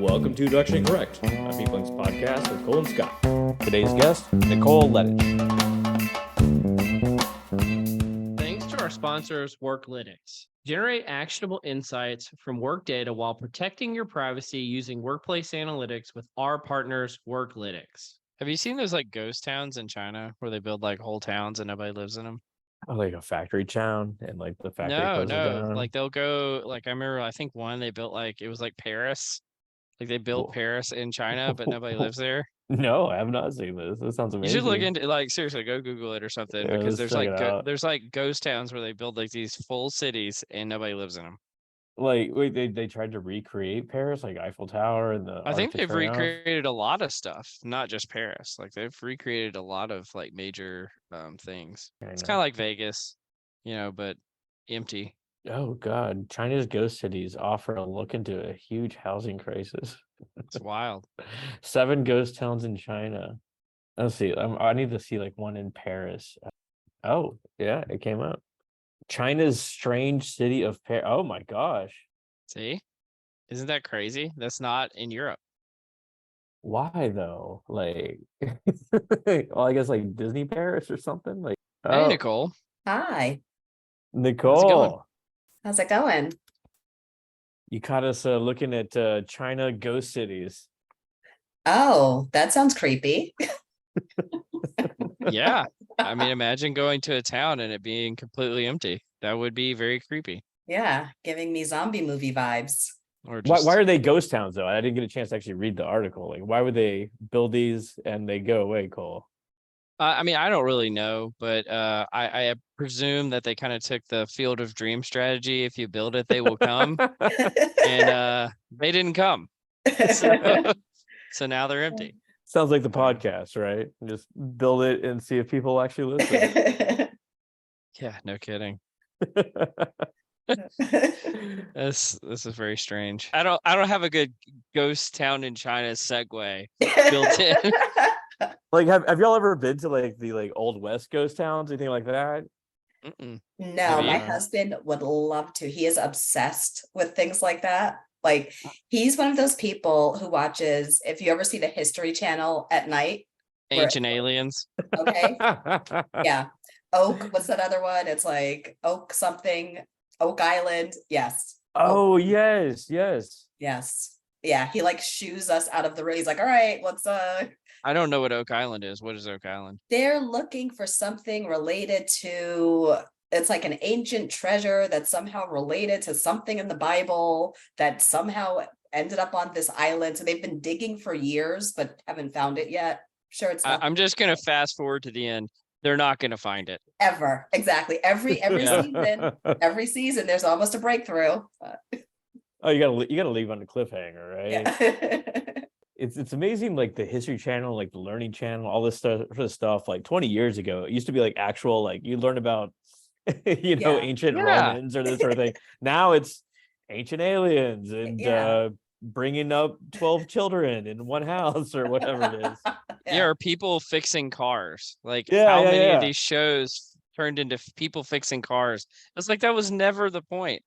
Welcome to Direction Correct, a Peoplings podcast with Cole and Scott. Today's guest, Nicole Lettich. Thanks to our sponsors, Lettich. Generate actionable insights from work data while protecting your privacy using workplace analytics with our partners, Lettich. Have you seen those like ghost towns in China where they build like whole towns and nobody lives in them? Oh, like a factory town, and like the factory closes No. down. Like they'll go, like I remember, I think one they built like, it was like Paris. Like they built Paris in China, but nobody lives there. No, I have not seen this. This sounds You amazing. should look into, like, seriously, go Google it or something, Yeah, because let's check it out. there's like ghost towns where they build like these full cities and nobody lives in them. Like, wait, they tried to recreate Paris, like Eiffel Tower and the I think Arc de they've Triomphe? recreated a lot of stuff, not just Paris. Like they've recreated a lot of like major things. It's kind of like Vegas, but empty. Oh God, China's ghost cities offer a look into a huge housing crisis. It's wild. 7 ghost towns in China. Let's see. I need to see like one in Paris. Oh yeah, it came up. China's strange city of Paris. Oh my gosh. See, isn't that crazy? That's not in Europe. Why though? Like, well, I guess like Disney Paris or something. Like, Hey, Nicole. Hi, Nicole, how's it going? you caught us looking at China ghost cities. Oh, that sounds creepy. Yeah. I mean, imagine going to a town and it being completely empty. That would be very creepy. Yeah, giving me zombie movie vibes. Or Why, just, why are they ghost towns though? I didn't get a chance to actually read the article. Like, why would they build these and they go away, Cole? I mean, I don't really know, but I presume that they kind of took the Field of Dream strategy. If you build it, they will come. And they didn't come. So now they're empty. Sounds like the podcast, right? Just build it and see if people actually listen. Yeah, no kidding. This is very strange. I don't have a good ghost town in China segue built in. Like, have y'all ever been to like the like old West ghost towns, anything like that? Mm-mm. No, my you? husband would love to. He is obsessed with things like that. Like he's one of those people who watches, if you ever see the History Channel at night. Ancient aliens. Okay. Yeah. Oak, what's that other one? It's like Oak something, Oak Island. Yes. Oh, yes. Yes. Yeah. He like shoos us out of the race. Like, all right, let's I don't know what Oak Island is. What is Oak Island? they're looking for something related to, it's like an ancient treasure that's somehow related to something in the Bible that somehow ended up on this island. So they've been digging for years, but haven't found it yet. Sure, it's not I'm just gonna fast forward to the end. They're not gonna find it. ever. Exactly. Every Yeah. season, there's almost a breakthrough. Oh, you gotta leave on the cliffhanger, right? Yeah. It's amazing, like the History Channel, like the Learning Channel, all this stuff. Like 20 years ago, it used to be like actual, like you learn about, Yeah. ancient Yeah. Romans or this sort of thing. Now it's ancient aliens and Yeah. bringing up 12 children in one house or whatever it is. Yeah, or people fixing cars. Like Yeah, how yeah, many yeah. of these shows turned into people fixing cars? It's like that was never the point.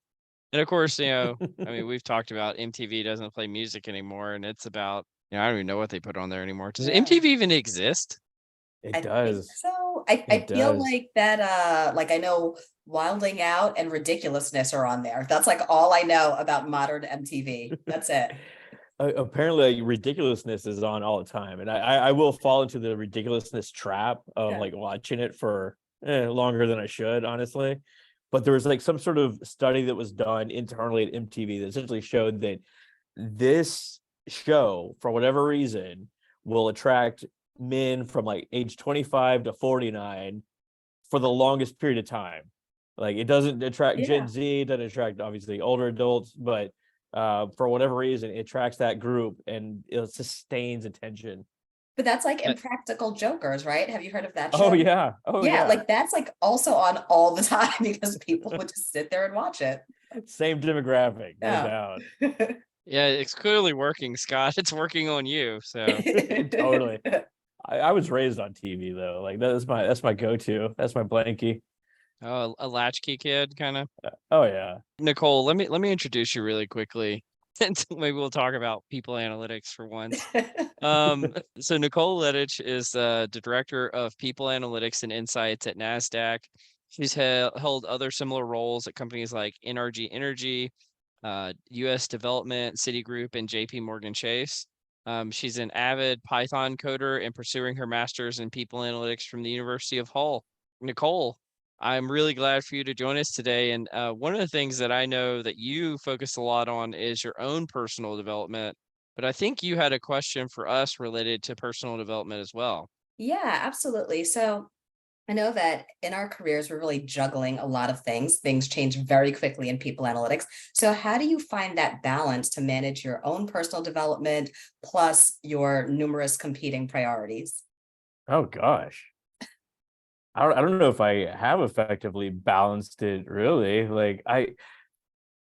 And of course, I mean, we've talked about MTV doesn't play music anymore, and it's about, I don't even know what they put on there anymore. Does Yeah. MTV even exist? It I does. think so. I It feel does. like that like I know Wilding Out and Ridiculousness are on there. That's like all I know about modern MTV. That's it. Apparently ridiculousness is on all the time, and I will fall into the ridiculousness trap of Yeah. like watching it for longer than I should, honestly. But there was like some sort of study that was done internally at MTV that essentially showed that this show, for whatever reason, will attract men from like age 25 to 49 for the longest period of time. Like it doesn't attract Yeah. Gen Z, it doesn't attract obviously older adults, but for whatever reason, it attracts that group and it sustains attention. But that's like Uh, Impractical Jokers, right? Have you heard of that show? Oh yeah. Oh Yeah, yeah. like that's like also on all the time because people would just sit there and watch it. Same demographic, no Yeah. doubt. Yeah, it's clearly working, Scott. It's working on you. So Totally. I was raised on TV though. Like that's my go-to. That's my blankie. a latchkey kid kind of. Oh yeah. Nicole, let me introduce you really quickly. maybe we'll talk about people analytics for once. So Nicole Lettich is the director of people analytics and insights at Nasdaq. She's held other similar roles at companies like NRG Energy, U.S. Development, Citigroup, and J.P. Morgan Chase. She's an avid Python coder and pursuing her master's in people analytics from the University of Hull. Nicole, I'm really glad for you to join us today. And one of the things that I know that you focus a lot on is your own personal development. But I think you had a question for us related to personal development as well. Yeah, absolutely. So I know that in our careers, we're really juggling a lot of things. Things change very quickly in people analytics. So how do you find that balance to manage your own personal development plus your numerous competing priorities? Oh gosh. I don't know if I have effectively balanced it really. Like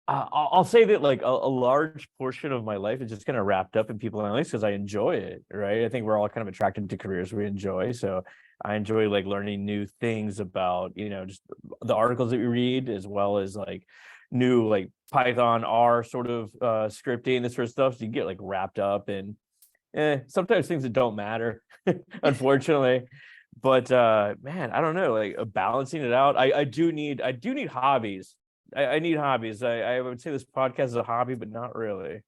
I'll say that like a large portion of my life is just kind of wrapped up in people analytics because I enjoy it, right? I think we're all kind of attracted to careers we enjoy. So I enjoy like learning new things about, just the articles that we read, as well as like new like Python, R sort of scripting, this sort of stuff. So you get like wrapped up in sometimes things that don't matter, unfortunately. But man, I don't know, like balancing it out. I do need hobbies. I need hobbies. I would say this podcast is a hobby, but not really.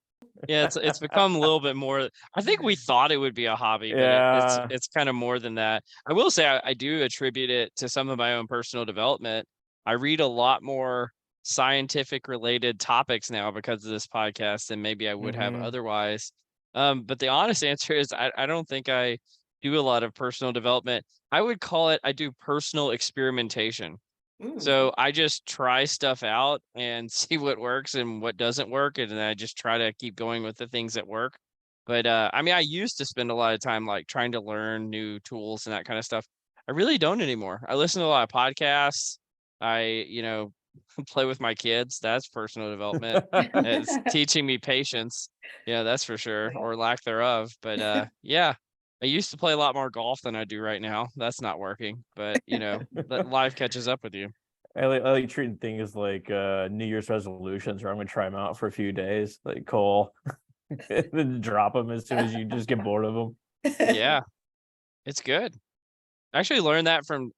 Yeah, it's become a little bit more. I think we thought it would be a hobby, but Yeah. it's kind of more than that. I will say I do attribute it to some of my own personal development. I read a lot more scientific related topics now because of this podcast than maybe I would have Hmm. otherwise. But the honest answer is I don't think I do a lot of personal development. I would call it, I do personal experimentation. Mm, So I just try stuff out and see what works and what doesn't work, and then I just try to keep going with the things that work. But I mean, I used to spend a lot of time like trying to learn new tools and that kind of stuff. I really don't anymore. I listen to a lot of podcasts. I play with my kids. That's personal development. It's teaching me patience. Yeah, that's for sure, or lack thereof. But yeah, I used to play a lot more golf than I do right now. That's not working, but life catches up with you. I like treating things like New Year's resolutions, where I'm gonna try them out for a few days, like Cole, and then drop them as soon as you just get bored of them. Yeah, it's good. I actually learned that from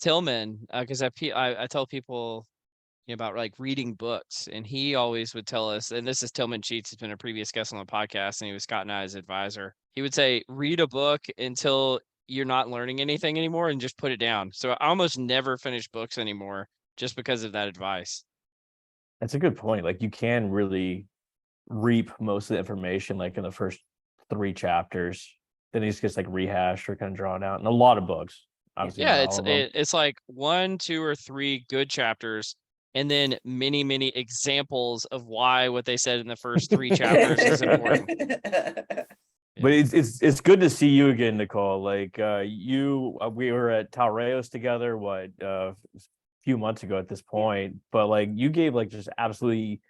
Tillman because I tell people about like reading books, and he always would tell us, and this is Tillman Cheats, has been a previous guest on the podcast, and he was Scott and I's advisor. He would say, read a book until you're not learning anything anymore and just put it down. So I almost never finish books anymore just because of that advice. That's a good point. Like you can really reap most of the information like in the first 3 chapters. Then it just gets like rehashed or kind of drawn out. And a lot of books, obviously Yeah, not all of them. it's like 1, 2, or 3 good chapters, and then many, many examples of why what they said in the first 3 chapters is important. But Yeah. it's good to see you again, Nicole. Like we were at Talreos together, a few months ago at this point. But like you gave like just absolutely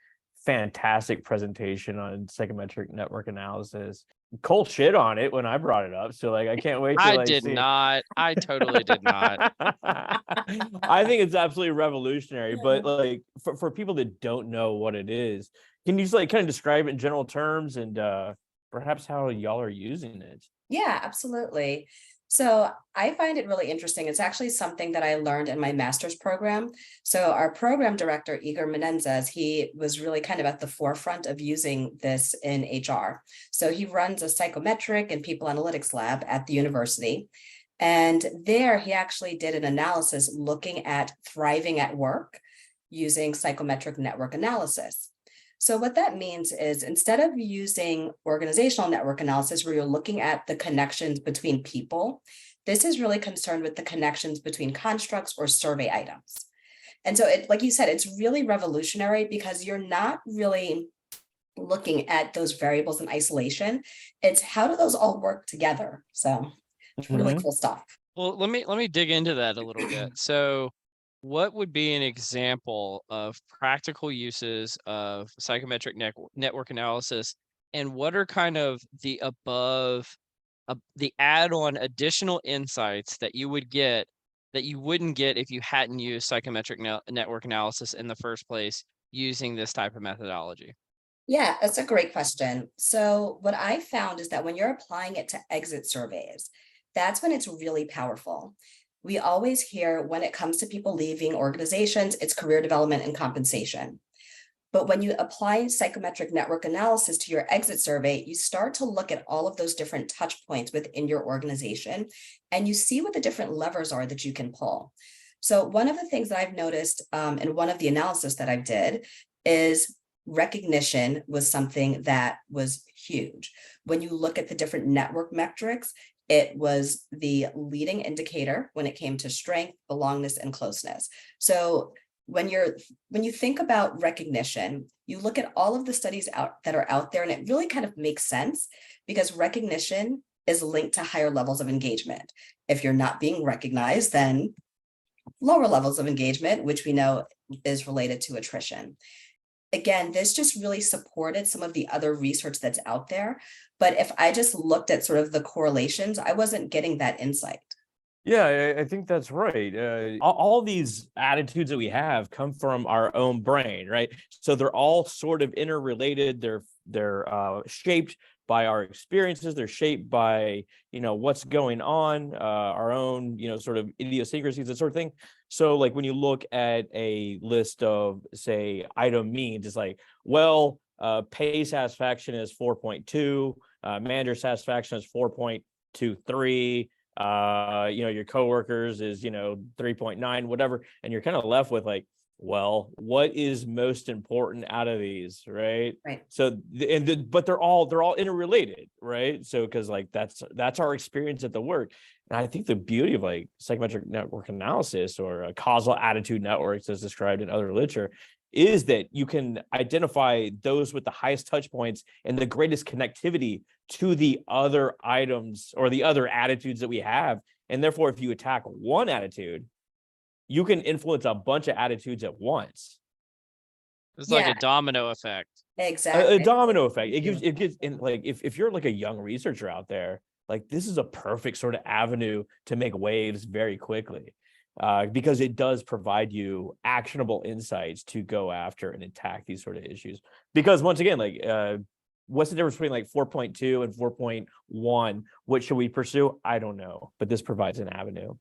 fantastic presentation on psychometric network analysis. Cole shit on it when I brought it up, so like I can't wait to I like did see. not. I totally did not. I think it's absolutely revolutionary, but like for people that don't know what it is, can you just like kind of describe it in general terms and perhaps how y'all are using it? Yeah, absolutely. So I find it really interesting. It's actually something that I learned in my master's program. So our program director, Igor Menendez, he was really kind of at the forefront of using this in HR. So he runs a psychometric and people analytics lab at the university. And there he actually did an analysis looking at thriving at work using psychometric network analysis. So what that means is instead of using organizational network analysis where you're looking at the connections between people, this is really concerned with the connections between constructs or survey items. And so like you said, it's really revolutionary because you're not really looking at those variables in isolation. It's how do those all work together? So it's really Mhm. cool stuff. Well, let me dig into that a little bit. So, what would be an example of practical uses of psychometric network analysis, and what are kind of the add-on additional insights that you would get that you wouldn't get if you hadn't used psychometric network analysis in the first place using this type of methodology? Yeah, that's a great question. So what I found is that when you're applying it to exit surveys, that's when it's really powerful. We always hear when it comes to people leaving organizations, it's career development and compensation. But when you apply psychometric network analysis to your exit survey, you start to look at all of those different touch points within your organization, and you see what the different levers are that you can pull. So one of the things that I've noticed in one of the analysis that I did is recognition was something that was huge. When you look at the different network metrics, it was the leading indicator when it came to strength, belongingness, and closeness. So when you think about recognition, you look at all of the studies out that are out there, and it really kind of makes sense because recognition is linked to higher levels of engagement. If you're not being recognized, then lower levels of engagement, which we know is related to attrition. Again, this just really supported some of the other research that's out there. But if I just looked at sort of the correlations, I wasn't getting that insight. Yeah, I think that's right. All these attitudes that we have come from our own brain, right? So they're all sort of interrelated. They're shaped by our experiences. They're shaped by what's going on, our own sort of idiosyncrasies, that sort of thing. So like when you look at a list of say item means, it's like, well, pay satisfaction is 4.2, manager satisfaction is 4.23. Your coworkers is 3.9, whatever, and you're kind of left with like, well, what is most important out of these, right? Right. So but they're all interrelated, right? So because like that's our experience at the work. And I think the beauty of like psychometric network analysis or causal attitude networks as described in other literature is that you can identify those with the highest touch points and the greatest connectivity to the other items or the other attitudes that we have. And therefore, if you attack one attitude, you can influence a bunch of attitudes at once. It's like a domino effect. Exactly. A domino effect. It gives in like if you're like a young researcher out there, like this is a perfect sort of avenue to make waves very quickly. Because it does provide you actionable insights to go after and attack these sort of issues. Because once again, like, what's the difference between like 4.2 and 4.1? What should we pursue? I don't know, but this provides an avenue.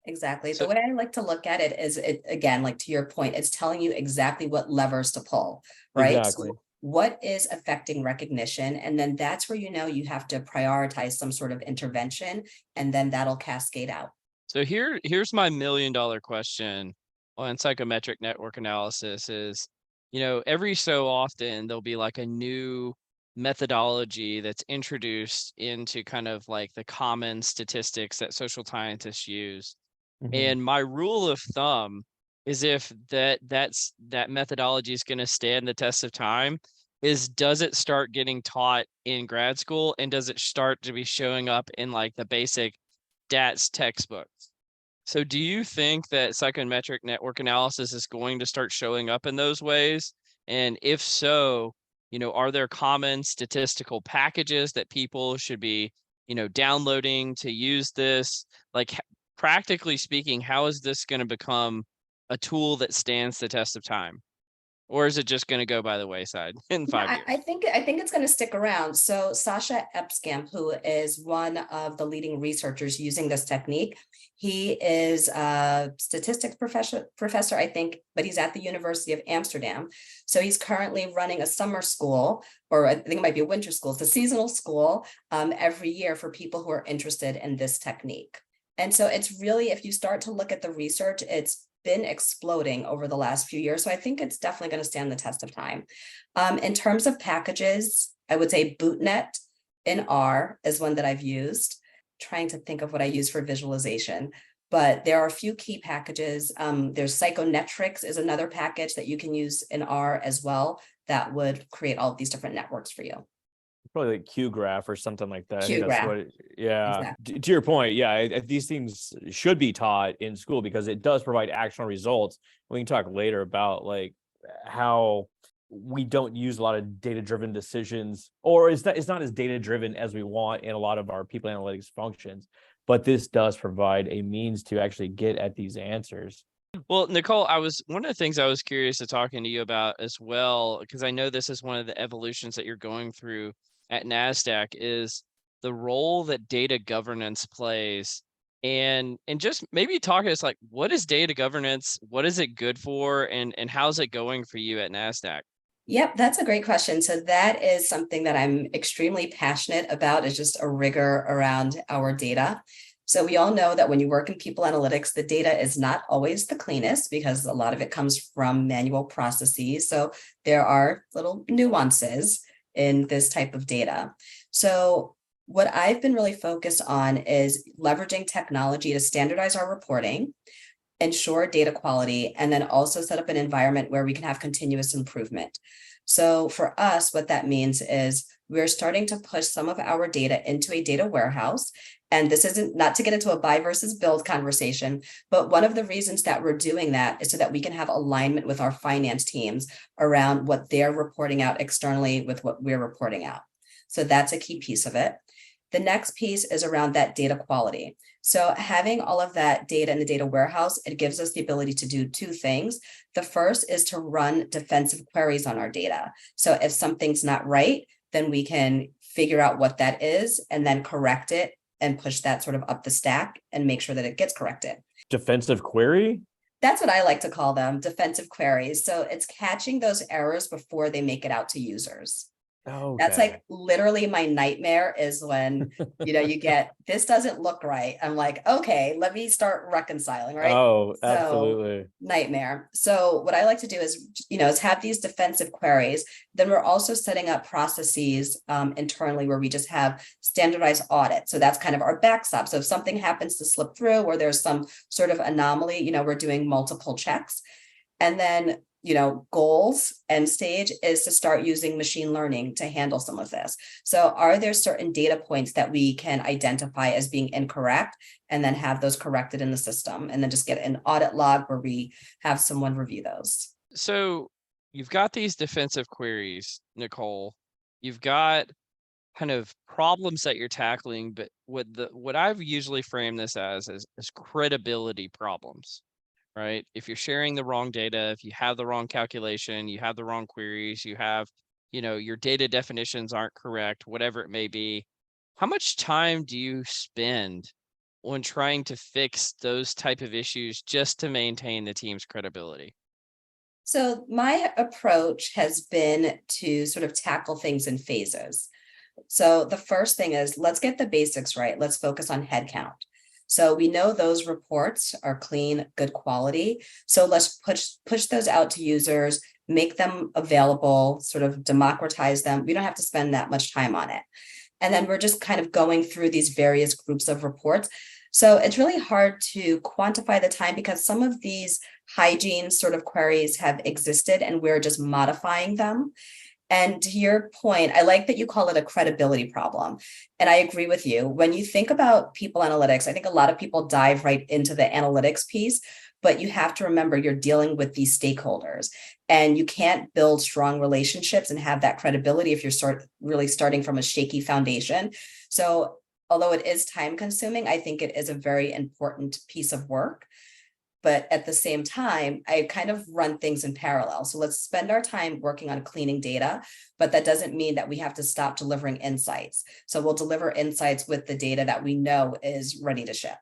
Exactly. So The way I like to look at it is it again, like to your point, it's telling you exactly what levers to pull, right? Exactly. So what is affecting recognition? And then that's where you have to prioritize some sort of intervention, and then that'll cascade out. So here's my $1 million question on psychometric network analysis is, every so often there'll be like a new methodology that's introduced into kind of like the common statistics that social scientists use. Mhm. And my rule of thumb is if that methodology is going to stand the test of time, does it start getting taught in grad school, and does it start to be showing up in like the basic DATS textbooks? So do you think that psychometric network analysis is going to start showing up in those ways? And if so, are there common statistical packages that people should be, downloading to use this? Like practically speaking, how is this going to become a tool that stands the test of time? Or is it just going to go by the wayside in 5 years? I think it's going to stick around. So Sasha Epskamp, who is one of the leading researchers using this technique, he is a statistics professor, I think, but he's at the University of Amsterdam. So he's currently running a summer school, or I think it might be a winter school. It's a seasonal school every year for people who are interested in this technique. And so it's really, if you start to look at the research, it's been exploding over the last few years. So I think it's definitely going to stand the test of time. In terms of packages, I would say BootNet in R is one that I've used, trying to think of what I use for visualization. But there are a few key packages. There's Psychometrics is another package that you can use in R as well that would create all of these different networks for you. Probably like QGraph or something like that. I think that's QGraph. yeah. Exactly. To your point, yeah, these things should be taught in school because it does provide actionable results. We can talk later about like how we don't use a lot of data-driven decisions, or it's not as data-driven as we want in a lot of our people analytics functions. But this does provide a means to actually get at these answers. Well, Nicole, one of the things I was curious to talking to you about as well, because I know this is one of the evolutions that you're going through at Nasdaq, is the role that data governance plays. And just maybe talk to us like, what is data governance? What is it good for? And how's it going for you at Nasdaq? Yep, that's a great question. So that is something that I'm extremely passionate about, is just a rigor around our data. So we all know that when you work in people analytics, the data is not always the cleanest because a lot of it comes from manual processes. So there are little nuances in this type of data. So what I've been really focused on is leveraging technology to standardize our reporting, ensure data quality, and then also set up an environment where we can have continuous improvement. So for us, what that means is we're starting to push some of our data into a data warehouse. And this isn't, not to get into a buy versus build conversation, but one of the reasons that we're doing that is so that we can have alignment with our finance teams around what they're reporting out externally with what we're reporting out. So that's a key piece of it. The next piece is around that data quality. So having all of that data in the data warehouse, it gives us the ability to do two things. The first is to run defensive queries on our data. So if something's not right, then we can figure out what that is and then correct it and push that sort of up the stack and make sure that it gets corrected. Defensive query? That's what I like to call them, defensive queries. So it's catching those errors before they make it out to users. Okay. That's like literally my nightmare, is when, you get, this doesn't look right. I'm like, okay, let me start reconciling, right? Oh, So absolutely. nightmare. So what I like to do is have these defensive queries. Then we're also setting up processes internally where we just have standardized audit. So that's kind of our backstop. So if something happens to slip through or there's some sort of anomaly, we're doing multiple checks. And then goals end stage is to start using machine learning to handle some of this. So are there certain data points that we can identify as being incorrect and then have those corrected in the system, and then just get an audit log where we have someone review those? So you've got these defensive queries, Nicole. You've got kind of problems that you're tackling, but what I've usually framed this as is credibility problems. Right? If you're sharing the wrong data, if you have the wrong calculation, you have the wrong queries, you have, your data definitions aren't correct, whatever it may be. How much time do you spend on trying to fix those type of issues just to maintain the team's credibility? So my approach has been to sort of tackle things in phases. So the first thing is, let's get the basics right. Let's focus on headcount. So we know those reports are clean, good quality. So let's push those out to users, make them available, sort of democratize them. We don't have to spend that much time on it. And then we're just kind of going through these various groups of reports. So it's really hard to quantify the time because some of these hygiene sort of queries have existed and we're just modifying them. And to your point, I like that you call it a credibility problem. And I agree with you. When you think about people analytics, I think a lot of people dive right into the analytics piece, but you have to remember you're dealing with these stakeholders, and you can't build strong relationships and have that credibility if you're really starting from a shaky foundation. So although it is time consuming, I think it is a very important piece of work. But at the same time, I kind of run things in parallel. So let's spend our time working on cleaning data, but that doesn't mean that we have to stop delivering insights. So we'll deliver insights with the data that we know is ready to ship.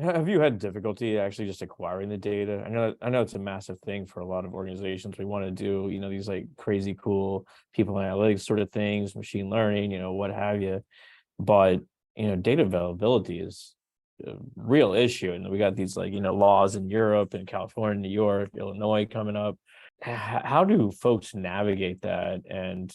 Have you had difficulty actually just acquiring the data? I know it's a massive thing for a lot of organizations. We want to do, these like crazy cool people analytics sort of things, machine learning, what have you. But, data availability is a real issue. And we got these laws in Europe and California, New York, Illinois coming up. How do folks navigate that? And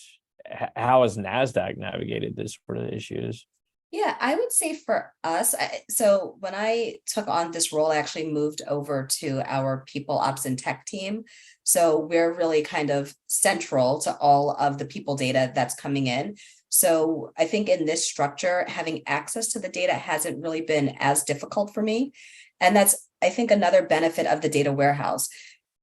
how has NASDAQ navigated this sort of issues? Yeah, I would say for us, so when I took on this role, I actually moved over to our people ops and tech team. So we're really kind of central to all of the people data that's coming in. So I think in this structure, having access to the data hasn't really been as difficult for me. And that's, I think, another benefit of the data warehouse,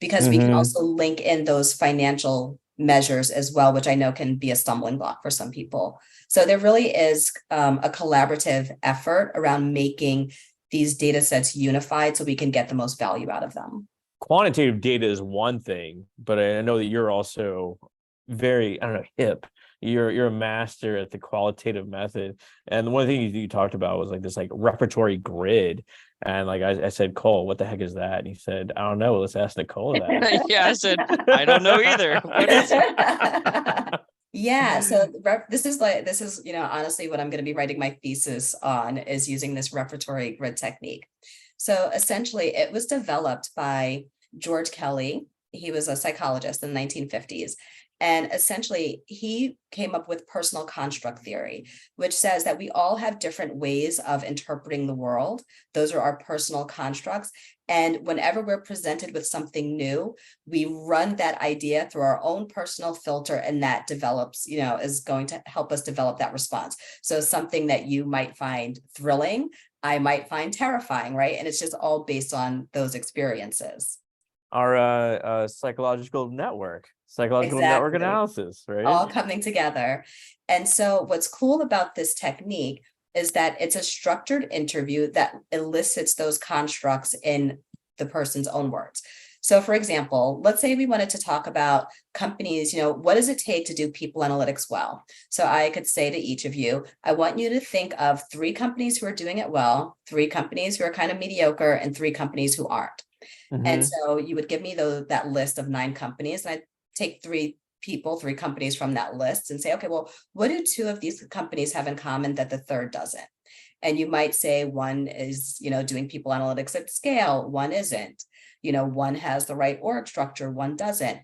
because we can also link in those financial measures as well, which I know can be a stumbling block for some people. So there really is a collaborative effort around making these data sets unified so we can get the most value out of them. Quantitative data is one thing, but I know that you're also very, I don't know, hip. You're a master at the qualitative method. And one of the things you talked about was like this like repertory grid. And like I said, Cole, what the heck is that? And he said, I don't know. Let's ask Nicole that. Yeah, I said, I don't know either. What is it? Yeah, so this is, honestly what I'm going to be writing my thesis on is using this repertory grid technique. So essentially it was developed by George Kelly. He was a psychologist in the 1950s. And essentially he came up with personal construct theory, which says that we all have different ways of interpreting the world. Those are our personal constructs. And whenever we're presented with something new, we run that idea through our own personal filter, and that develops, is going to help us develop that response. So something that you might find thrilling, I might find terrifying, right? And it's just all based on those experiences. Our psychological network Exactly. analysis, right? All coming together. And so what's cool about this technique is that it's a structured interview that elicits those constructs in the person's own words. So for example, let's say we wanted to talk about companies, what does it take to do people analytics well? So I could say to each of you, I want you to think of 3 companies who are doing it well, 3 companies who are kind of mediocre, and 3 companies who aren't. And so you would give me that list of 9 companies, and I take 3 companies from that list and say, okay, well, what do 2 of these companies have in common that the third doesn't? And you might say one is, doing people analytics at scale, one isn't, one has the right org structure, one doesn't.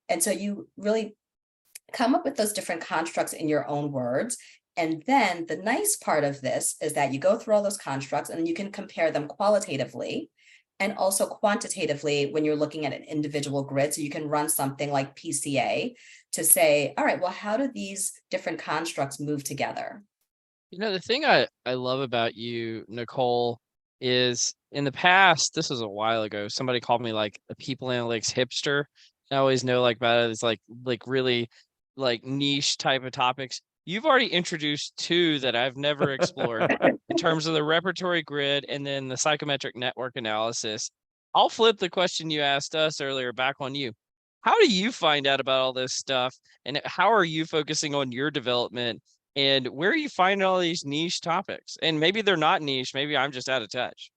And so you really come up with those different constructs in your own words. And then the nice part of this is that you go through all those constructs and you can compare them qualitatively and also quantitatively when you're looking at an individual grid. So you can run something like PCA to say, all right, well, how do these different constructs move together? The thing I love about you, Nicole, is in the past, this was a while ago, somebody called me like a people analytics hipster. I always know like about it. It's like really like niche type of topics. You've already introduced 2 that I've never explored in terms of the repertory grid and then the psychometric network analysis. I'll flip the question you asked us earlier back on you. How do you find out about all this stuff? And how are you focusing on your development? And where are you finding all these niche topics? And maybe they're not niche. Maybe I'm just out of touch.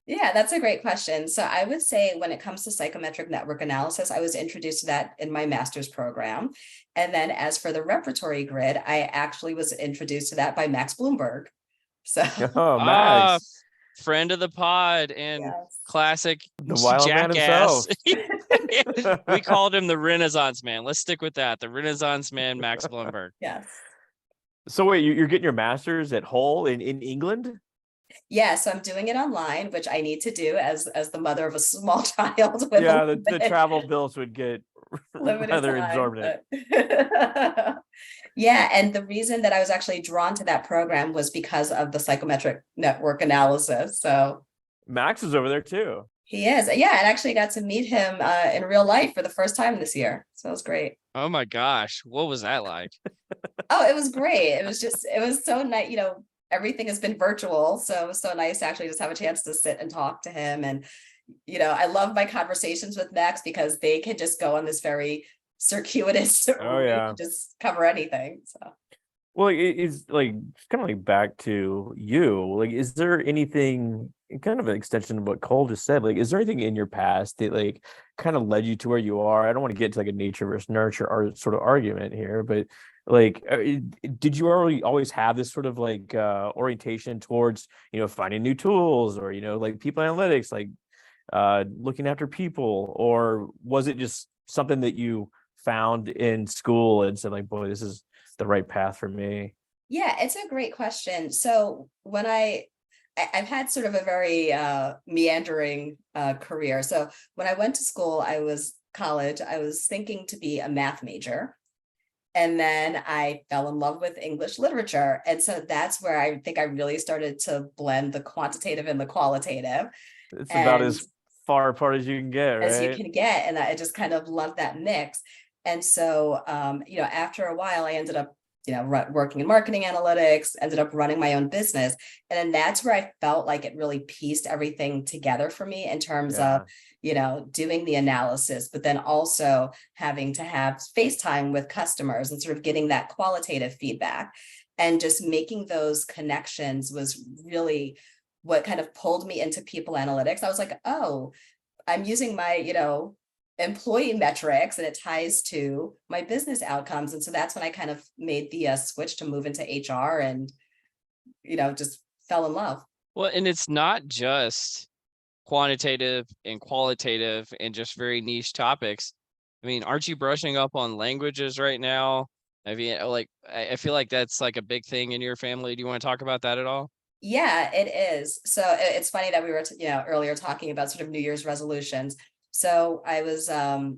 Yeah, that's a great question. So I would say when it comes to psychometric network analysis, I was introduced to that in my master's program. And then as for the repertory grid, I actually was introduced to that by Max Bloomberg. So Oh, Max. Friend of the pod and yes. classic The wild man jackass. himself. We called him the Renaissance man. Let's stick with that. The Renaissance man, Max Bloomberg. Yes. So wait, you're getting your master's at Hull in England? Yeah, so I'm doing it online, which I need to do as the mother of a small child. With Yeah, the travel bills would get rather exorbitant. Yeah, and the reason that I was actually drawn to that program was because of the psychometric network analysis. So Max is over there too. he is. Yeah, I actually got to meet him in real life for the first time this year. So it was great. Oh my gosh, what was that like? Oh, it was great. It was so nice. Everything has been virtual. So it was so nice to actually just have a chance to sit and talk to him. And, I love my conversations with Max because they can just go on this very circuitous route, just cover anything. So. Well, it's like kind of like back to you. Like, is there anything kind of an extension of what Cole just said? Like, is there anything in your past that like kind of led you to where you are? I don't want to get to like a nature versus nurture or sort of argument here, but like, did you always have this sort of like orientation towards finding new tools or like people analytics, like looking after people, or was it just something that you found in school and said like, boy, this is the right path for me? Yeah, it's a great question. So when I've had sort of a very meandering career. So when I went to school, college, I was thinking to be a math major. And then I fell in love with English literature. And so that's where I think I really started to blend the quantitative and the qualitative. It's about as far apart as you can get, right? As you can get. And I just kind of love that mix. And so, after a while, I ended up working in marketing analytics, ended up running my own business. And then that's where I felt like it really pieced everything together for me in terms of, doing the analysis, but then also having to have FaceTime with customers and sort of getting that qualitative feedback, and just making those connections was really what kind of pulled me into people analytics. I was like, oh, I'm using my, employee metrics and it ties to my business outcomes. And so that's when I kind of made the switch to move into HR and, just fell in love. Well, and it's not just quantitative and qualitative and just very niche topics. I mean, aren't you brushing up on languages right now? I mean, like, I feel like that's like a big thing in your family. Do you want to talk about that at all? Yeah, it is. So it's funny that we were, earlier talking about sort of New Year's resolutions. So I was, I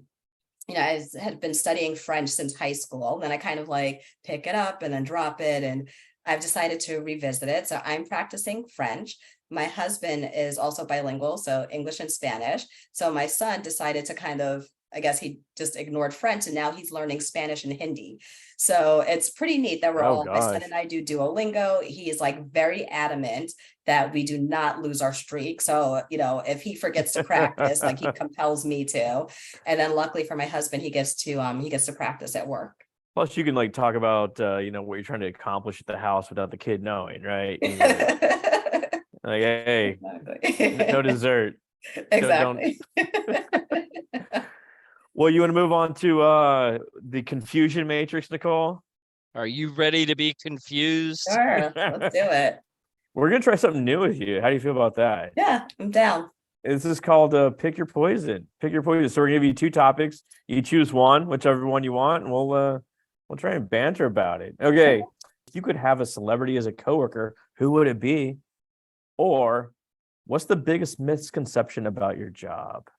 had been studying French since high school. Then I kind of like pick it up and then drop it. And I've decided to revisit it. So I'm practicing French. My husband is also bilingual, so English and Spanish. So my son decided to kind of, I guess he just ignored French and now he's learning Spanish and Hindi. So it's pretty neat that my son and I do Duolingo. He is like very adamant that we do not lose our streak. So, if he forgets to practice, like he compels me to. And then luckily for my husband, he gets to practice at work. Plus you can like talk about, what you're trying to accomplish at the house without the kid knowing, right? Like, hey, no dessert. Exactly. Well, you want to move on to the confusion matrix, Nicole? Are you ready to be confused? Sure, let's do it. We're going to try something new with you. How do you feel about that? Yeah, I'm down. This is called Pick Your Poison. Pick Your Poison. So we're going to give you two topics. You choose one, whichever one you want, and we'll try and banter about it. Okay. If you could have a celebrity as a coworker, who would it be? Or what's the biggest misconception about your job?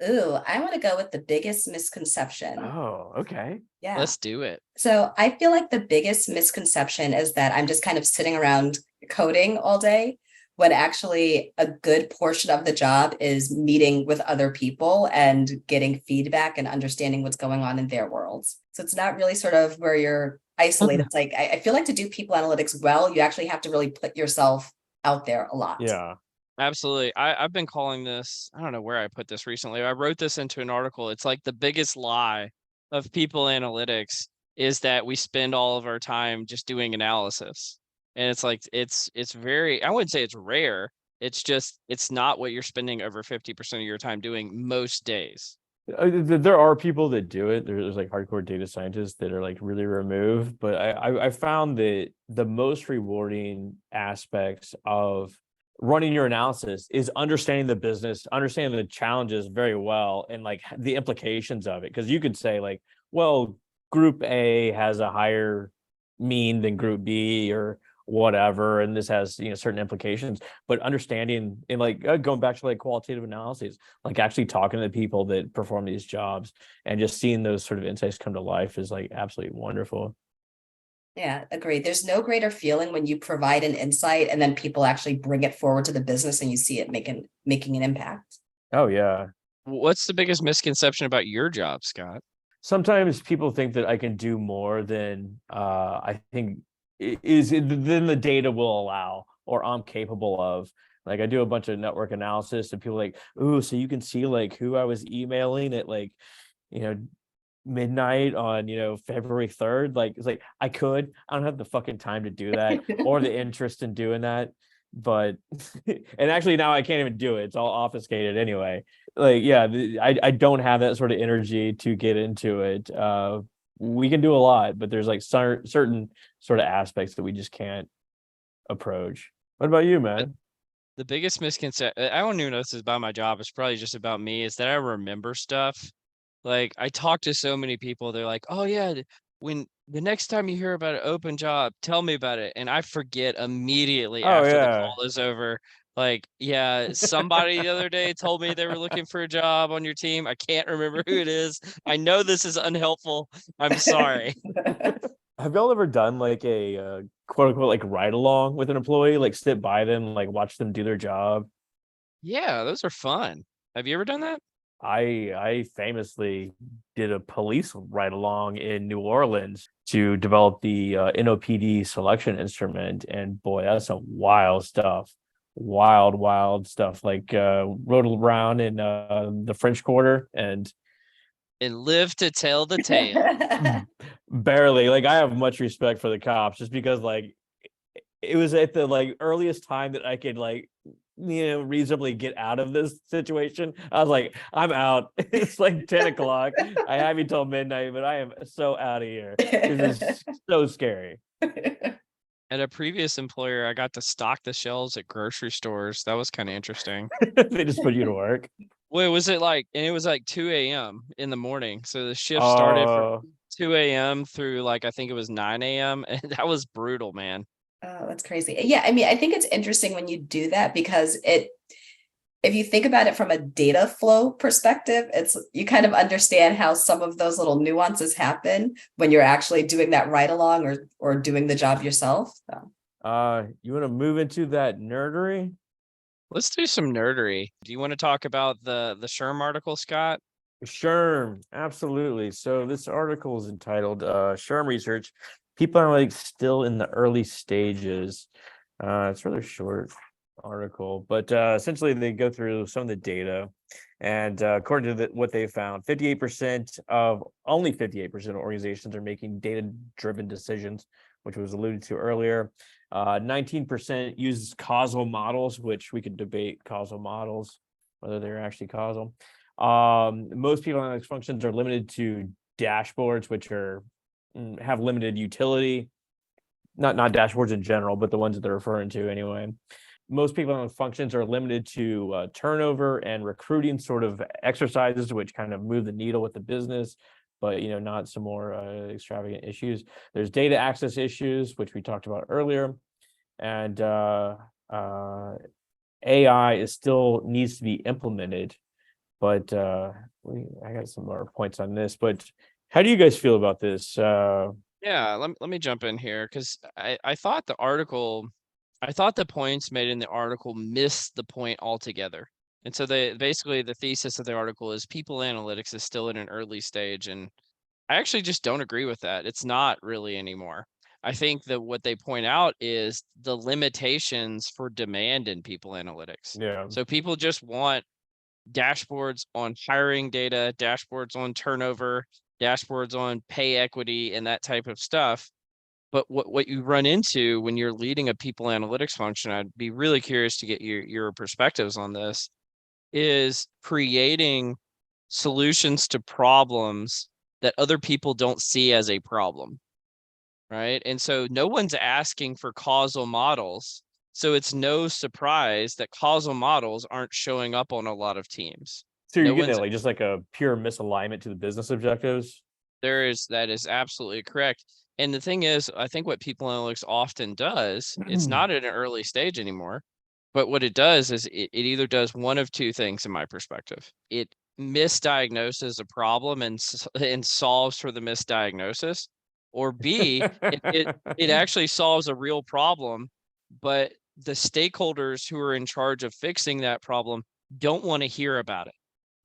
Ooh, I want to go with the biggest misconception. Oh, okay. Yeah. Let's do it. So I feel like the biggest misconception is that I'm just kind of sitting around coding all day, when actually a good portion of the job is meeting with other people and getting feedback and understanding what's going on in their worlds. So it's not really sort of where you're isolated. It's like, I feel like to do people analytics well, you actually have to really put yourself out there a lot. Yeah. Absolutely. I've been calling this, I don't know where I put this recently. I wrote this into an article. It's like the biggest lie of people analytics is that we spend all of our time just doing analysis. And it's like, it's very, I wouldn't say it's rare. It's just, it's not what you're spending over 50% of your time doing most days. There are people that do it. There's like hardcore data scientists that are like really removed. But I found that the most rewarding aspects of running your analysis is understanding the business, understanding the challenges very well, and like the implications of it. Because you could say like, well, group A has a higher mean than group B or whatever, and this has certain implications. But understanding and like going back to like qualitative analyses, like actually talking to the people that perform these jobs and just seeing those sort of insights come to life is like absolutely wonderful. Yeah, agreed. There's no greater feeling when you provide an insight and then people actually bring it forward to the business and you see it making an impact. Oh yeah. What's the biggest misconception about your job, Scott? Sometimes people think that I can do more than I think than the data will allow or I'm capable of. Like I do a bunch of network analysis and people are like, ooh, so you can see like who I was emailing at like, midnight on February 3rd. Like it's like I don't have the fucking time to do that or the interest in doing that. But and actually now I can't even do it. It's all obfuscated anyway. Like I don't have that sort of energy to get into it. We can do a lot, but there's like certain sort of aspects that we just can't approach. What about you, man? The biggest misconception, I don't even know if this is about my job, it's probably just about me, is that I remember stuff. Like I talk to so many people, they're like, oh yeah, when the next time you hear about an open job, tell me about it. And I forget immediately after the call is over. Like, yeah, somebody the other day told me they were looking for a job on your team. I can't remember who it is. I know this is unhelpful. I'm sorry. Have y'all ever done like a quote unquote like ride along with an employee, like sit by them, like watch them do their job? Yeah, those are fun. Have you ever done that? I famously did a police ride along in New Orleans to develop the NOPD selection instrument, and boy, that's some wild stuff. Wild stuff. Like rode around in the French Quarter and And live to tell the tale. barely. Like I have much respect for the cops just because like it was at the like earliest time that I could like reasonably get out of this situation. I was like, I'm out. It's like 10 o'clock. I have you till midnight, but I am so out of here. This is so scary. At a previous employer, I got to stock the shelves at grocery stores. That was kind of interesting. They just put you to work. Wait, was it like, and it was like 2 a.m. in the morning. So the shift started from Oh, 2 a.m. through like, I think it was 9 a.m. And that was brutal, man. Oh, that's crazy. Yeah, I mean, I think it's interesting when you do that because if you think about it from a data flow perspective, it's you kind of understand how some of those little nuances happen when you're actually doing that ride along or doing the job yourself. So. you want to move into that nerdery? Let's do some nerdery. Do you want to talk about the SHRM article, Scott? Sherm, absolutely. So this article is entitled Sherm Research. People are like still in the early stages. It's a rather short article, but essentially they go through some of the data. And according to what they found, 58% of only 58% of organizations are making data-driven decisions, which was alluded to earlier. 19% uses causal models, which we could debate causal models, whether they're actually causal. Most people analytics functions are limited to dashboards, which are have limited utility. Not dashboards in general, but the ones that they're referring to anyway. Most people analytics functions are limited to turnover and recruiting sort of exercises, which kind of move the needle with the business, but not some more extravagant issues. There's data access issues, which we talked about earlier, and AI is still needs to be implemented. But I got some more points on this. But how do you guys feel about this? Yeah, let me jump in here because I thought the points made in the article missed the point altogether. And so basically the thesis of the article is people analytics is still in an early stage. And I actually just don't agree with that. It's not really anymore. I think that what they point out is the limitations for demand in people analytics. Yeah. So people just want dashboards on hiring data, dashboards on turnover, dashboards on pay equity, and that type of stuff. But what you run into when you're leading a people analytics function, I'd be really curious to get your perspectives on this, is creating solutions to problems that other people don't see as a problem, right? And so no one's asking for causal models. So it's no surprise that causal models aren't showing up on a lot of teams. So you're No getting one's at like just like a pure misalignment to the business objectives. that is absolutely correct. And the thing is, I think what people analytics often does, it's not at an early stage anymore, but what it does is it either does one of two things in my perspective. It misdiagnoses a problem and solves for the misdiagnosis, or B, it actually solves a real problem, but the stakeholders who are in charge of fixing that problem don't want to hear about it.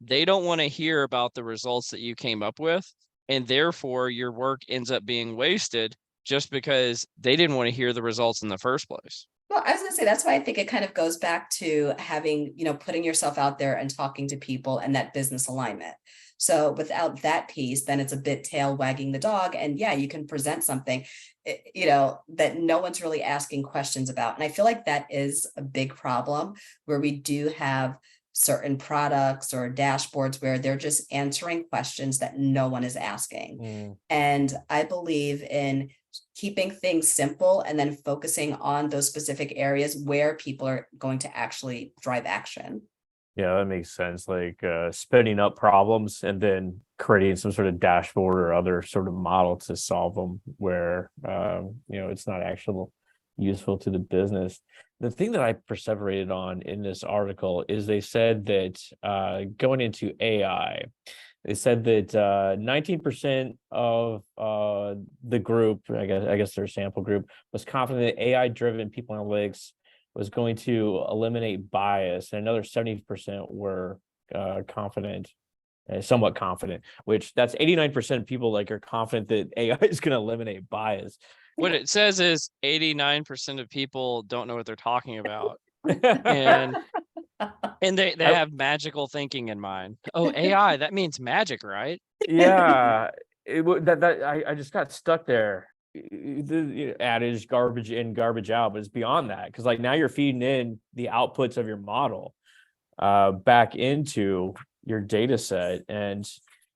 They don't want to hear about the results that you came up with. And therefore, your work ends up being wasted just because they didn't want to hear the results in the first place. Well, I was going to say, that's why I think it kind of goes back to having, putting yourself out there and talking to people and that business alignment. So without that piece, then it's a bit tail wagging the dog. And yeah, you can present something, that no one's really asking questions about. And I feel like that is a big problem where we do have certain products or dashboards where they're just answering questions that no one is asking. And I believe in keeping things simple and then focusing on those specific areas where people are going to actually drive action. Yeah, that makes sense. Like spinning up problems and then creating some sort of dashboard or other sort of model to solve them where it's not actually useful to the business. The thing that I perseverated on in this article is they said that going into AI, they said that 19% of the group, I guess their sample group, was confident that AI-driven people analytics was going to eliminate bias, and another 70% were confident somewhat confident, which that's 89% of people like are confident that AI is going to eliminate bias. What it says is 89% of people don't know what they're talking about. And they have magical thinking in mind. Oh, AI, that means magic, right? Yeah, I just got stuck there. The adage garbage in, garbage out, but it's beyond that, because like now you're feeding in the outputs of your model back into your data set, and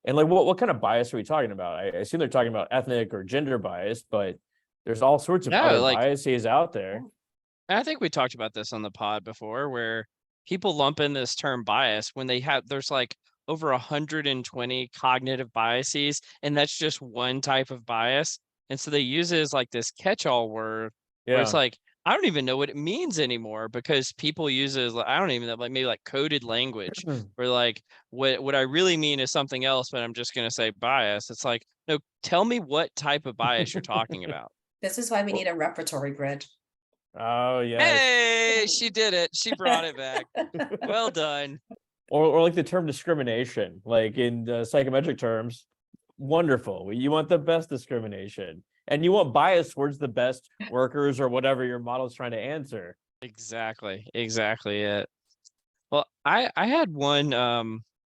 like what kind of bias are we talking about? I assume they're talking about ethnic or gender bias, but there's all sorts of other biases out there. I think we talked about this on the pod before, where people lump in this term bias when there's like over 120 cognitive biases, and that's just one type of bias. And so they use it as like this catch-all word where it's like, I don't even know what it means anymore, because people use it as, I don't even know, like maybe like coded language where like what I really mean is something else, but I'm just going to say bias. It's like, no, tell me what type of bias you're talking about. This is why we need a repertory grid. Oh yeah. Hey, she did it. She brought it back. Well done. Or like the term discrimination, like in psychometric terms, wonderful. You want the best discrimination, and you want bias towards the best workers or whatever your model is trying to answer. Exactly it. Well, I had one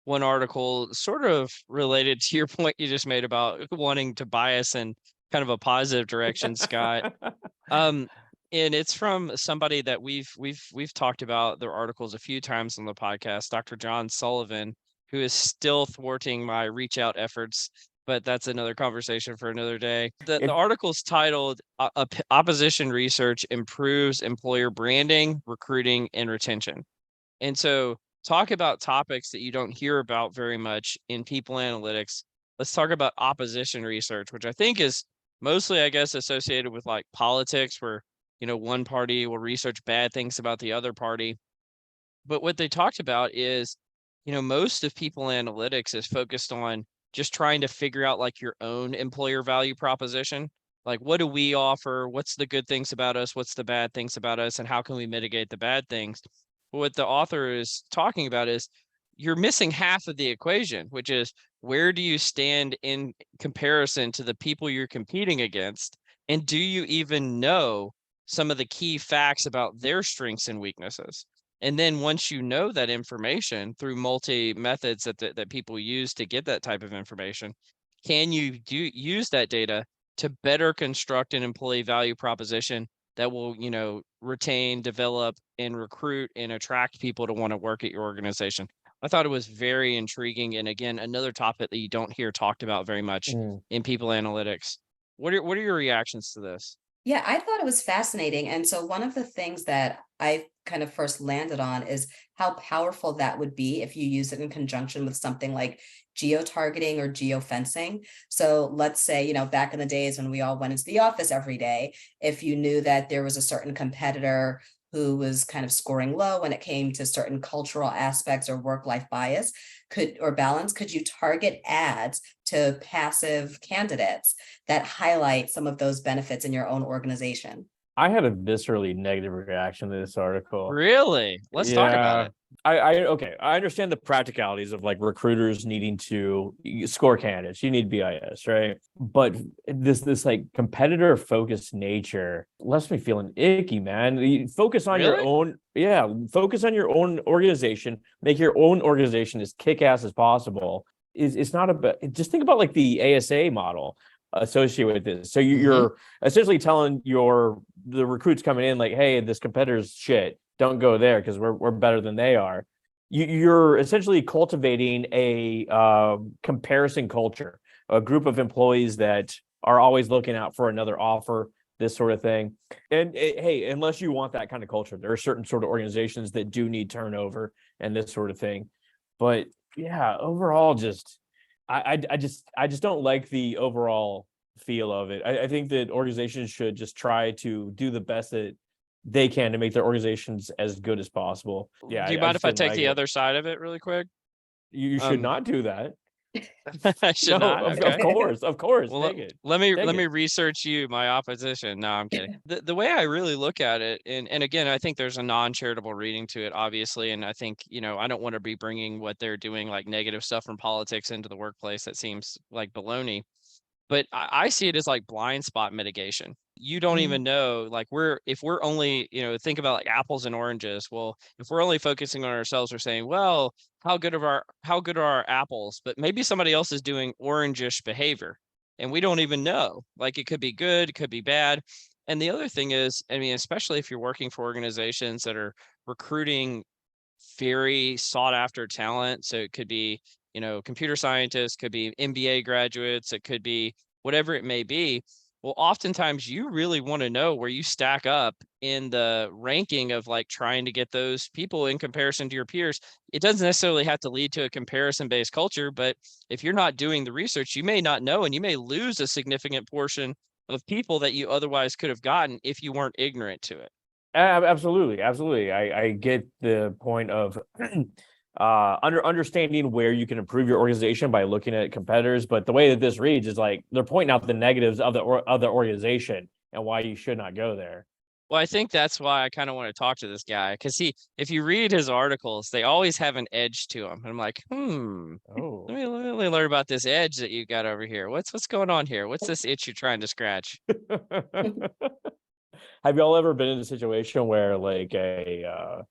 article sort of related to your point you just made about wanting to bias in kind of a positive direction, Scott. And it's from somebody that we've talked about their articles a few times on the podcast, Dr. John Sullivan, who is still thwarting my reach out efforts, but that's another conversation for another day. The article's titled Opposition Research Improves Employer Branding, Recruiting, and Retention. And so talk about topics that you don't hear about very much in people analytics. Let's talk about opposition research, which I think is mostly, I guess, associated with like politics, where one party will research bad things about the other party. But what they talked about is, most of people analytics is focused on just trying to figure out like your own employer value proposition. Like, what do we offer? What's the good things about us? What's the bad things about us? And how can we mitigate the bad things? But what the author is talking about is you're missing half of the equation, which is, where do you stand in comparison to the people you're competing against? And do you even know some of the key facts about their strengths and weaknesses? And then once you know that information through multi methods that people use to get that type of information, can you use that data to better construct an employee value proposition that will, retain, develop, and recruit and attract people to want to work at your organization? I thought it was very intriguing. And again, another topic that you don't hear talked about very much in people analytics. What are your reactions to this? Yeah, I thought it was fascinating. And so one of the things that I kind of first landed on is how powerful that would be if you use it in conjunction with something like geo-targeting or geofencing. So let's say, back in the days when we all went into the office every day, if you knew that there was a certain competitor who was kind of scoring low when it came to certain cultural aspects or work-life bias could you target ads to passive candidates that highlight some of those benefits in your own organization? I had a viscerally negative reaction to this article. Really? Let's talk about it. I understand the practicalities of like recruiters needing to score candidates. You need BIS, right? But this like competitor focused nature lets me feeling icky, man. You focus on your own, focus on your own organization, make your own organization as kick-ass as possible. It's not about, just think about like the ASA model associated with this. So you're essentially telling the recruits coming in like, hey, this competitor's shit, don't go there because we're better than they are. You're essentially cultivating a comparison culture, a group of employees that are always looking out for another offer, this sort of thing. And hey, unless you want that kind of culture, there are certain sort of organizations that do need turnover and this sort of thing. But yeah, overall, I just don't like the overall feel of it. I think that organizations should just try to do the best that they can to make their organizations as good as possible. Yeah. Do you mind if I take the other side of it really quick? You should not do that. I should No, not. of Okay. course, of course. Well, Take it. let me Take let me it. research my opposition. No, I'm kidding. The way I really look at it, and again, I think there's a non-charitable reading to it, obviously, and I think, I don't want to be bringing what they're doing, like negative stuff from politics, into the workplace. That seems like baloney. But I see it as like blind spot mitigation. You don't even know, like, if we're only, think about like apples and oranges. Well, if we're only focusing on ourselves, we're saying, well, how good are our apples? But maybe somebody else is doing orangish behavior and we don't even know. Like, it could be good, it could be bad. And the other thing is, I mean, especially if you're working for organizations that are recruiting very sought after talent. So it could be, computer scientists, could be MBA graduates, it could be whatever it may be. Well, oftentimes you really want to know where you stack up in the ranking of like trying to get those people in comparison to your peers. It doesn't necessarily have to lead to a comparison based culture, but if you're not doing the research, you may not know, and you may lose a significant portion of people that you otherwise could have gotten if you weren't ignorant to it. Absolutely, absolutely. I get the point of understanding where you can improve your organization by looking at competitors, but the way that this reads is like they're pointing out the negatives of the organization and why you should not go there. Well, I think that's why I kind of want to talk to this guy, because if you read his articles, they always have an edge to them. And I'm like, Oh. let me learn about this edge that you got over here. What's going on here? What's this itch you're trying to scratch? Have y'all ever been in a situation where like a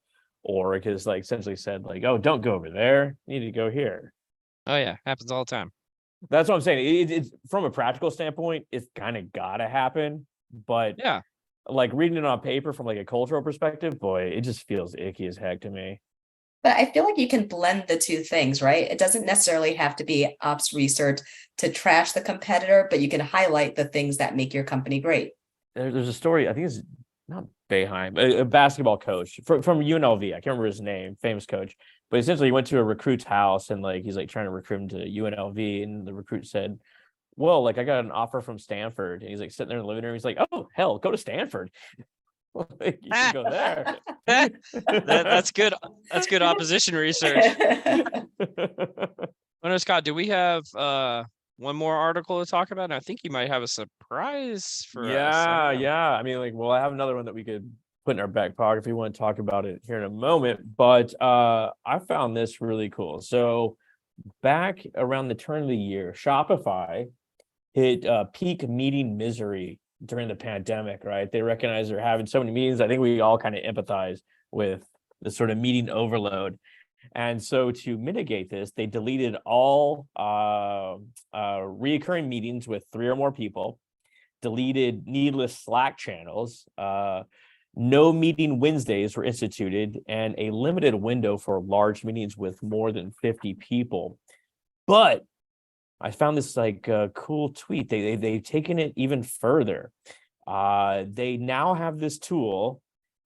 org has like essentially said like, oh, don't go over there, you need to go here? Oh yeah, happens all the time. That's what I'm saying. It's from a practical standpoint, it's kind of gotta happen, but Yeah. like reading it on paper from like a cultural perspective, boy, it just feels icky as heck to me. But I feel like you can blend the two things, right? It doesn't necessarily have to be ops research to trash the competitor, but you can highlight the things that make your company great. There's a story, I think it's not Bayheim, a basketball coach from UNLV. I can't remember his name, famous coach. But essentially he went to a recruit's house and like he's like trying to recruit him to UNLV. And the recruit said, well, like I got an offer from Stanford. And he's like sitting there in the living room. He's like, oh, hell, go to Stanford. Like, you can go there. That's good. That's good opposition research. Well, no, Scott, do we have one more article to talk about? And I think you might have a surprise for us. Yeah. I mean, like, well, I have another one that we could put in our back pocket if we want to talk about it here in a moment. But I found this really cool. So back around the turn of the year, Shopify hit peak meeting misery during the pandemic, right? They recognize they're having so many meetings. I think we all kind of empathize with the sort of meeting overload. And so to mitigate this, they deleted all reoccurring meetings with 3 or more people, deleted needless Slack channels, no meeting Wednesdays were instituted, and a limited window for large meetings with more than 50 people. But I found this like cool tweet. They've taken it even further. They now have this tool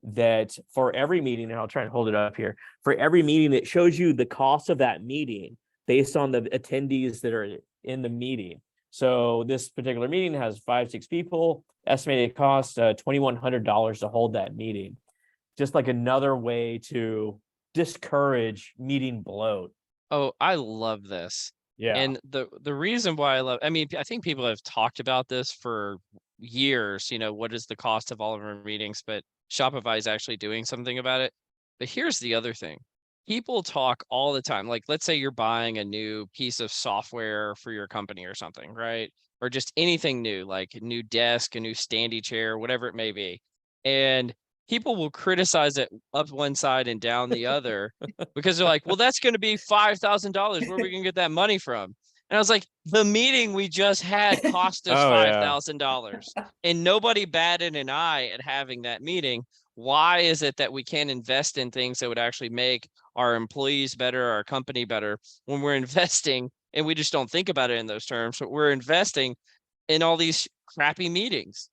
that for every meeting, and I'll try and hold it up here, for every meeting, it shows you the cost of that meeting based on the attendees that are in the meeting. So this particular meeting has 5-6 people, estimated cost $2,100 to hold that meeting. Just like another way to discourage meeting bloat. Oh, I love this. Yeah. And the reason why I mean, I think people have talked about this for years, what is the cost of all of our meetings, but Shopify is actually doing something about it. But here's the other thing. People talk all the time. Like, let's say you're buying a new piece of software for your company or something, right? Or just anything new, like a new desk, a new standy chair, whatever it may be. And people will criticize it up one side and down the other because they're like, well, that's going to be $5,000. Where are we going to get that money from? And I was like, the meeting we just had cost us $5,000 and nobody batted an eye at having that meeting. Why is it that we can't invest in things that would actually make our employees better, our company better, when we're investing, and we just don't think about it in those terms, but we're investing in all these crappy meetings?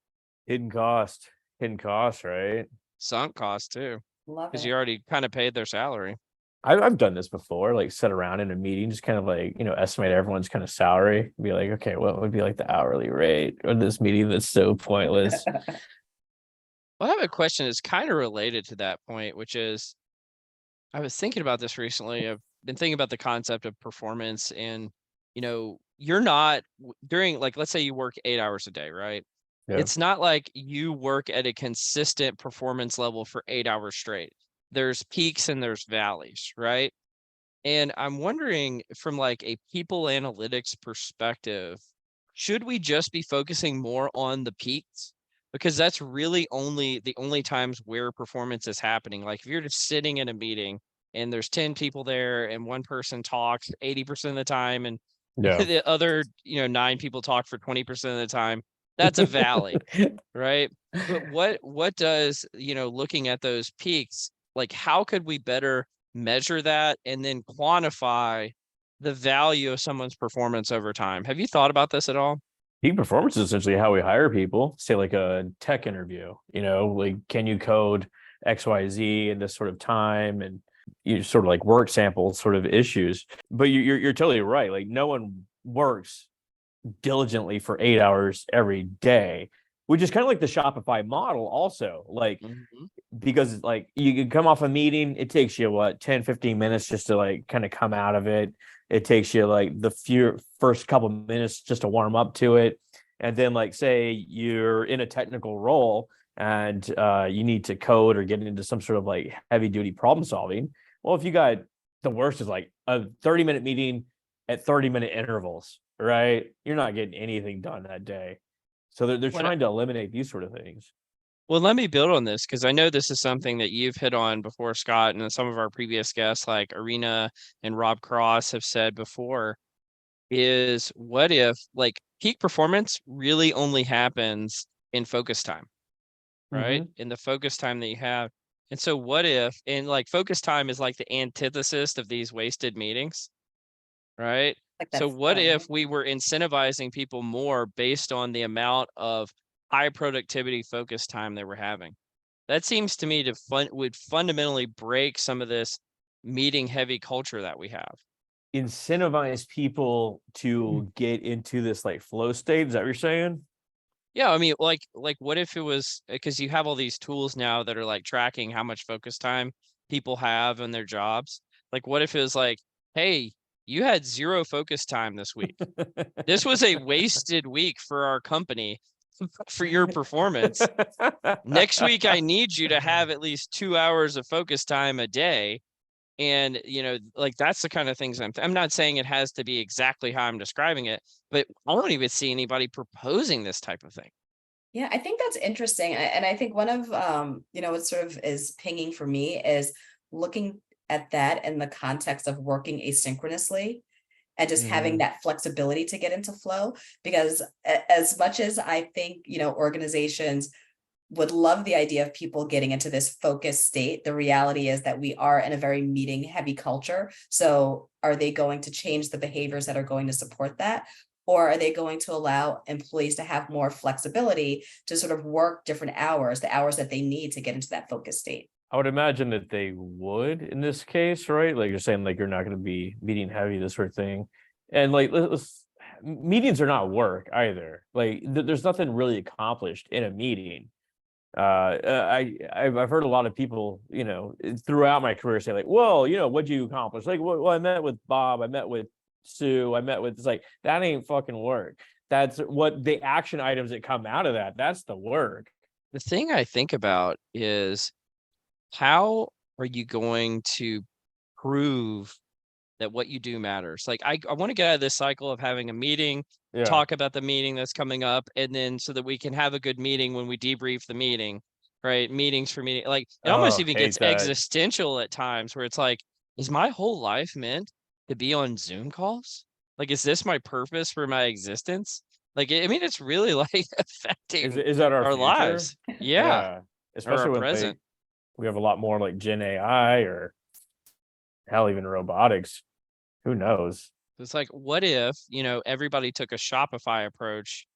Hidden cost, right? Sunk cost too, Love because it. you already kind of paid their salary. I've done this before, like sit around in a meeting, just kind of like, estimate everyone's kind of salary, be like, okay, what would be like the hourly rate on this meeting that's so pointless? Well, I have a question that's kind of related to that point, which is, I was thinking about this recently. I've been thinking about the concept of performance in you're not during, like, let's say you work 8 hours a day, right? Yeah. It's not like you work at a consistent performance level for 8 hours straight. There's peaks and there's valleys, right? And I'm wondering, from like a people analytics perspective, should we just be focusing more on the peaks? Because that's really the only times where performance is happening. Like if you're just sitting in a meeting and there's 10 people there and one person talks 80% of the time and Yeah. the other, 9 people talk for 20% of the time, that's a valley, right? But what does, looking at those peaks, like how could we better measure that and then quantify the value of someone's performance over time? Have you thought about this at all? Peak performance is essentially how we hire people. Say like a tech interview, like can you code XYZ in this sort of time, and you sort of like work sample sort of issues. But you're totally right. Like no one works diligently for 8 hours every day, which is kind of like the Shopify model also. Like Mhm. because like you can come off a meeting, it takes you what 10-15 minutes just to like kind of come out of it. It takes you like the first couple minutes just to warm up to it, and then like say you're in a technical role and you need to code or get into some sort of like heavy duty problem solving. Well, if you got, the worst is like a 30-minute meeting at 30-minute intervals, right? You're not getting anything done that day. So they're What trying to eliminate these sort of things. Well, let me build on this because I know this is something that you've hit on before, Scott, and some of our previous guests like Arena and Rob Cross have said before, is what if like peak performance really only happens in focus time, right? Mm-hmm. In the focus time that you have. And so what if, and like focus time is like the antithesis of these wasted meetings, right? Like So that's what if we were incentivizing people more based on the amount of high productivity focus time they were having? That seems to me to would fundamentally break some of this meeting heavy culture that we have. Incentivize people to get into this like flow state. Is that what you're saying? Yeah, I mean, like what if it was because you have all these tools now that are like tracking how much focus time people have in their jobs. Like what if it was like, hey, you had 0 focus time this week. This was a wasted week for our company for your performance. Next week, I need you to have at least 2 hours of focus time a day. And, like that's the kind of things I'm not saying it has to be exactly how I'm describing it, but I don't even see anybody proposing this type of thing. Yeah, I think that's interesting. And I think one of what sort of is pinging for me is looking at that in the context of working asynchronously and just having Mhm. that flexibility to get into flow. Because as much as I think, organizations would love the idea of people getting into this focused state, the reality is that we are in a very meeting heavy culture. So are they going to change the behaviors that are going to support that? Or are they going to allow employees to have more flexibility to sort of work different hours, the hours that they need to get into that focus state? I would imagine that they would in this case, right? Like you're saying, like you're not going to be meeting heavy, this sort of thing, and like meetings are not work either. Like there's nothing really accomplished in a meeting. I've heard a lot of people, throughout my career say like, "Well, what'd you accomplish?" Like, well, I met with Bob, I met with Sue, I met with. It's like that ain't fucking work. That's what the action items that come out of that. That's the work. The thing I think about is how are you going to prove that what you do matters? Like I want to get out of this cycle of having a meeting, Yeah. talk about the meeting that's coming up, and then so that we can have a good meeting when we debrief the meeting, right? Meetings for meeting. Like it almost Oh, even gets hate that. existential at times where it's like, is my whole life meant to be on Zoom calls? Like, is this my purpose for my existence? Like, I mean, it's really like Is affecting is that our our future? lives. Yeah. Yeah. Or our Especially when present. we have a lot more like Gen AI or hell, even robotics. Who knows? It's like, what if, everybody took a Shopify approach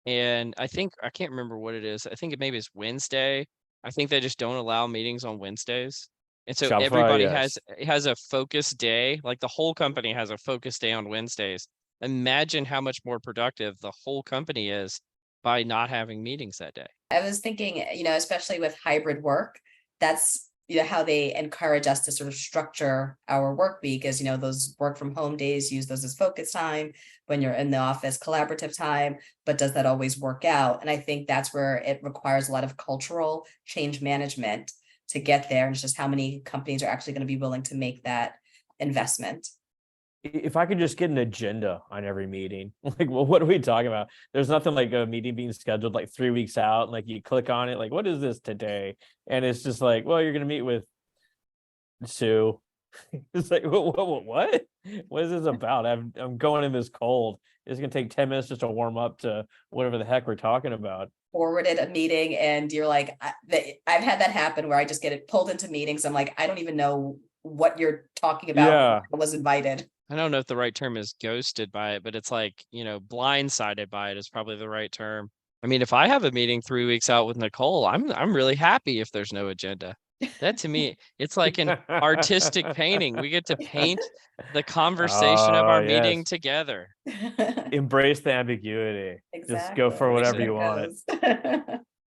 and I can't remember what it is. I think it maybe it's Wednesday. I think they just don't allow meetings on Wednesdays. And so Shopify, everybody yes. has a focus day, like the whole company has a focus day on Wednesdays. Imagine how much more productive the whole company is by not having meetings that day. I was thinking, especially with hybrid work, that's how they encourage us to sort of structure our work week is, those work from home days, use those as focus time. When you're in the office, collaborative time, but does that always work out? And I think that's where it requires a lot of cultural change management to get there. And it's just how many companies are actually going to be willing to make that investment. If I could just get an agenda on every meeting, like, well, what are we talking about? There's nothing like a meeting being scheduled like 3 weeks out. And like you click on it, like, what is this today? And it's just like, well, you're going to meet with Sue. It's like, what? What is this about? I'm going in this cold. It's going to take 10 minutes just to warm up to whatever the heck we're talking about. Forwarded a meeting and you're like, I've had that happen where I just get it pulled into meetings. I'm like, I don't even know what you're talking about. Yeah. I was invited. I don't know if the right term is ghosted by it, but it's like, blindsided by it is probably the right term. I mean, if I have a meeting 3 weeks out with Nicole, I'm really happy if there's no agenda. That to me, it's like an artistic painting. We get to paint the conversation of our meeting together. Embrace the ambiguity. Exactly. Just go for whatever you want.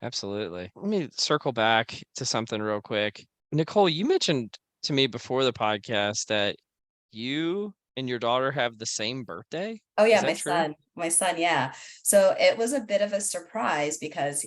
Absolutely. Let me circle back to something real quick. Nicole, you mentioned to me before the podcast that you and your daughter have the same birthday? Oh yeah, my son, yeah. So it was a bit of a surprise because,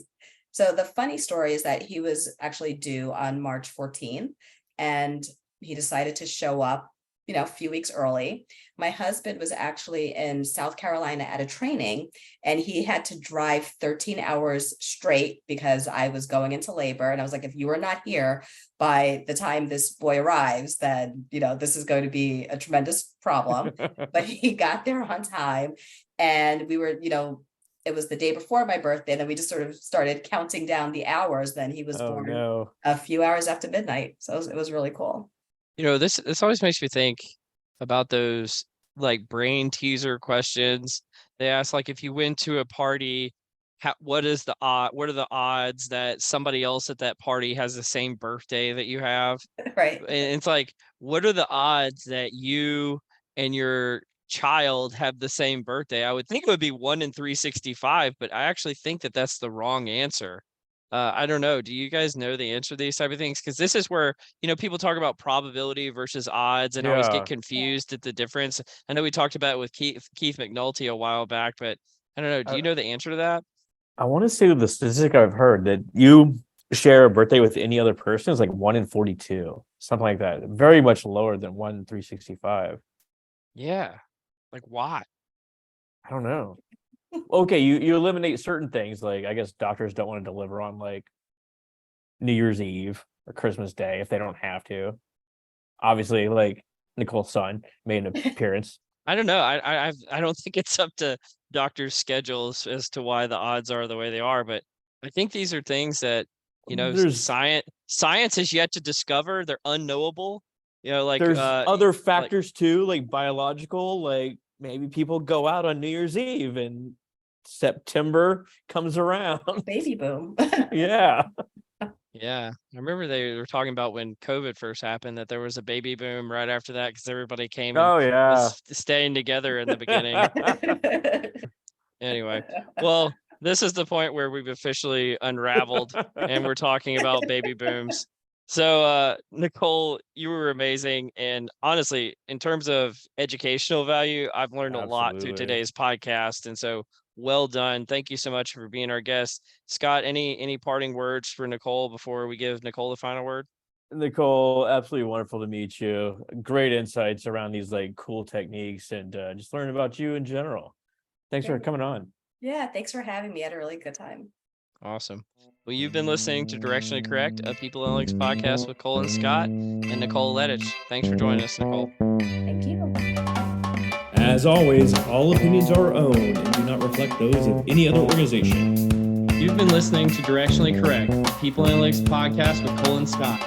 so the funny story is that he was actually due on March 14th and he decided to show up, a few weeks early. My husband was actually in South Carolina at a training and he had to drive 13 hours straight because I was going into labor. And I was like, if you are not here by the time this boy arrives, then, this is going to be a tremendous problem. But he got there on time and we were, it was the day before my birthday. And then we just sort of started counting down the hours. Then he was born a few hours after midnight. So it was really cool. This always makes me think about those like brain teaser questions. They ask like, if you went to a party, what are the odds that somebody else at that party has the same birthday that you have? Right. And it's like, what are the odds that you and your child have the same birthday? I would think it would be 1 in 365, but I actually think that that's the wrong answer. I don't know. Do you guys know the answer to these type of things? Because this is where, people talk about probability versus odds and always get confused at the difference. I know we talked about it with Keith McNulty a while back, but I don't know. Do you know the answer to that? I want to say the statistic I've heard that you share a birthday with any other person is like 1 in 42, something like that. Very much lower than 1 in 365. Yeah. Like why? I don't know. Okay, you eliminate certain things, like I guess doctors don't want to deliver on like New Year's Eve or Christmas Day if they don't have to. Obviously, like Nicole's son made an appearance. I don't know. I don't think it's up to doctors' schedules as to why the odds are the way they are, but I think these are things that science has yet to discover. They're unknowable. There's other factors too, like biological, like maybe people go out on New Year's Eve and September comes around. Baby boom. Yeah. Yeah. I remember they were talking about when COVID first happened that there was a baby boom right after that because everybody came was staying together in the beginning. Anyway, well, this is the point where we've officially unraveled and we're talking about baby booms. So, Nicole, you were amazing. And honestly, in terms of educational value, I've learned a lot through today's podcast. And so well done. Thank you so much for being our guest. Scott, any parting words for Nicole before we give Nicole the final word? Nicole, absolutely wonderful to meet you. Great insights around these like cool techniques and just learning about you in general. Thanks for coming on. Yeah, thanks for having me. I had a really good time. Awesome. Well, you've been listening to Directionally Correct, a People Analytics podcast with Cole and Scott and Nicole Lettich. Thanks for joining us, Nicole. Thank you. As always, all opinions are our own and do not reflect those of any other organization. You've been listening to Directionally Correct, a People Analytics podcast with Cole and Scott.